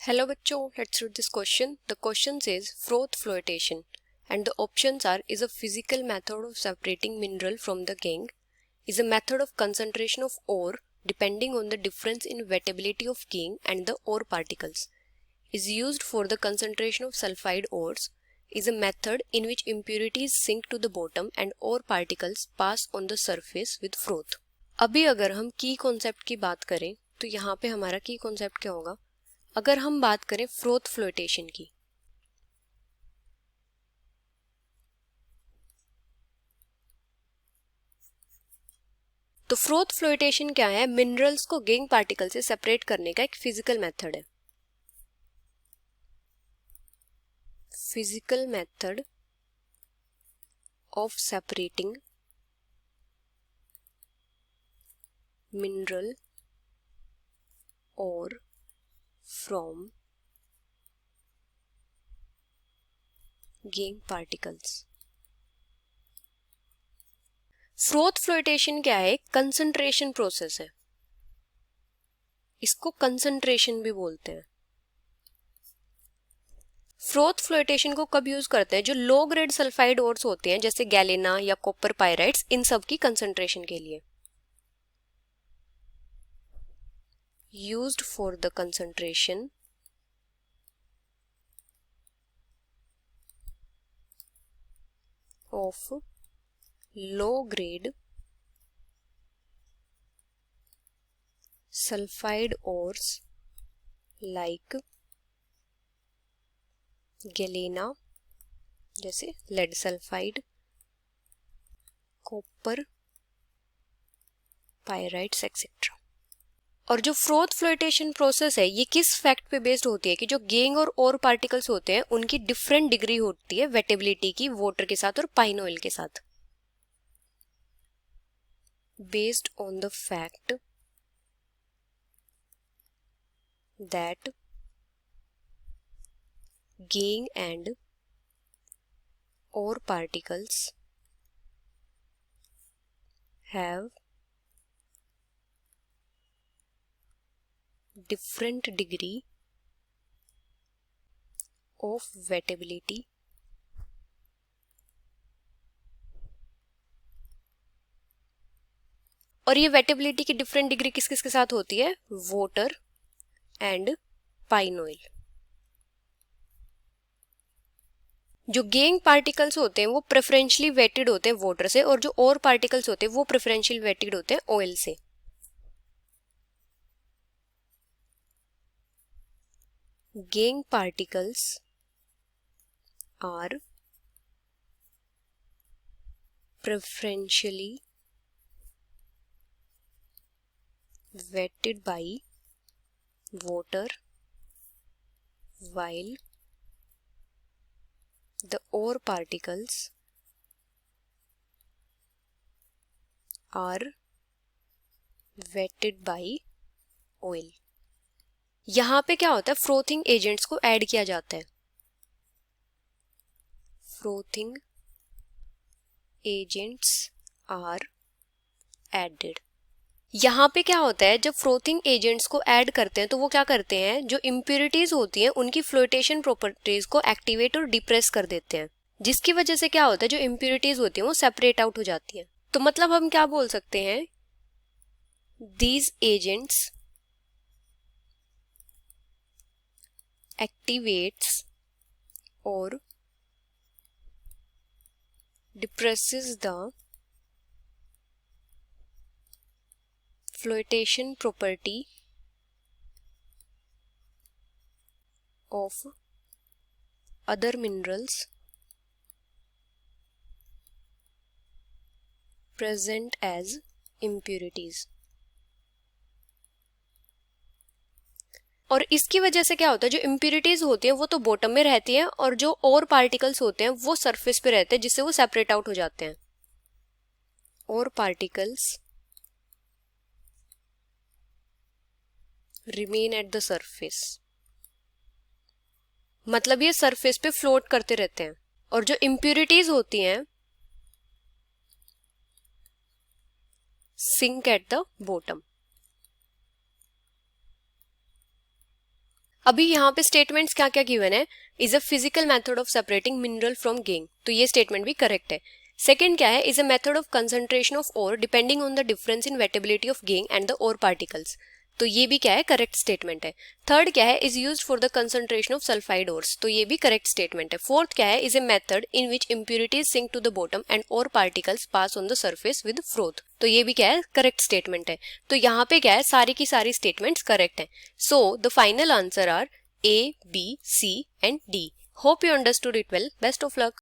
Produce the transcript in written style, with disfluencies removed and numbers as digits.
Hello बच्चों, let's read this question. The question says froth flotation and the options are is a physical method of separating mineral from the gangue, is a method of concentration of ore depending on the difference in wettability of gangue and the ore particles, is used for the concentration of sulfide ores, is a method in which impurities sink to the bottom and ore particles pass on the surface with froth. अभी अगर हम की concept की बात करें तो यहाँ पे हमारा की कॉन्सेप्ट क्या होगा? अगर हम बात करें फ्रोथ फ्लोटेशन की, तो फ्रोथ फ्लोटेशन क्या है? मिनरल्स को गेंग पार्टिकल से सेपरेट करने का एक फिजिकल मेथड है। Physical method of separating mineral ore from gangue particles. Froth flotation क्या है? कंसंट्रेशन प्रोसेस है, इसको कंसंट्रेशन भी बोलते हैं। फ्रोथ फ्लोटेशन को कब यूज करते हैं? जो लो ग्रेड सल्फाइड ओर्स होते हैं जैसे गैलेना या कॉपर पाइराइट्स, इन सब की कंसंट्रेशन के लिए। Used for the concentration of low grade sulfide ores like galena जैसे lead sulfide, copper pyrites etcetera. और जो फ्रोथ फ्लोटेशन प्रोसेस है ये किस फैक्ट पे बेस्ड होती है कि जो गेंग और ओर पार्टिकल्स होते हैं उनकी डिफरेंट डिग्री होती है वेटेबिलिटी की वाटर के साथ और पाइन ऑयल के साथ। Based on the fact that gangue and ore particles have different degree of wettability और ये वेटेबिलिटी की डिफरेंट डिग्री किस किस के साथ होती है? Water and pine oil. जो गेंग पार्टिकल्स होते हैं वो प्रेफरेंशियली वेटेड होते हैं वाटर से, और जो और पार्टिकल्स होते हैं वो प्रेफरेंशियली वेटेड होते हैं ऑयल से। Gangue particles are preferentially wetted by water while the ore particles are wetted by oil। यहाँ पे क्या होता है? फ्रोथिंग एजेंट्स को ऐड किया जाता है। फ्रोथिंग एजेंट्स आर एडेड। यहाँ पे क्या होता है? जब फ्रोथिंग एजेंट्स को ऐड करते हैं तो वो क्या करते हैं? जो इम्प्योरिटीज होती हैं उनकी फ्लोटेशन प्रॉपर्टीज को एक्टिवेट और डिप्रेस कर देते हैं, जिसकी वजह से क्या होता है? जो इम्प्योरिटीज होती हैं वो सेपरेट आउट हो जाती हैं। तो मतलब हम क्या बोल सकते हैं? दीज एजेंट्स एक्टिवेट्स और depresses the flotation property of other minerals present as impurities। और इसकी वजह से क्या होता है? जो इम्प्योरिटीज होती हैं वो तो बॉटम में रहती हैं और जो और पार्टिकल्स होते हैं वो सरफेस पे रहते हैं, जिससे वो सेपरेट आउट हो जाते हैं। और particles remain at the surface, मतलब ये सरफेस पे फ्लोट करते रहते हैं। और जो इम्प्योरिटीज होती हैं सिंक एट द बॉटम। अभी यहाँ पे स्टेटमेंट्स क्या क्या गिवन है, is a physical method of separating mineral from gangue, तो ये स्टेटमेंट भी करेक्ट है। सेकंड क्या है, is a method of concentration of ore depending on the difference in wettability of gangue and the ore particles, तो ये भी क्या है, करेक्ट स्टेटमेंट है। थर्ड क्या है, is used for the concentration of sulphide ores, तो ये भी करेक्ट स्टेटमेंट है। फोर्थ क्या है, is a method in which impurities sink to the bottom and ore particles pass on the surface with froth, तो ये भी क्या है, करेक्ट स्टेटमेंट है। तो यहाँ पे क्या है, सारी की सारी स्टेटमेंट्स करेक्ट है। So the final answer are A, B, C and D. Hope you understood it well. Best of luck.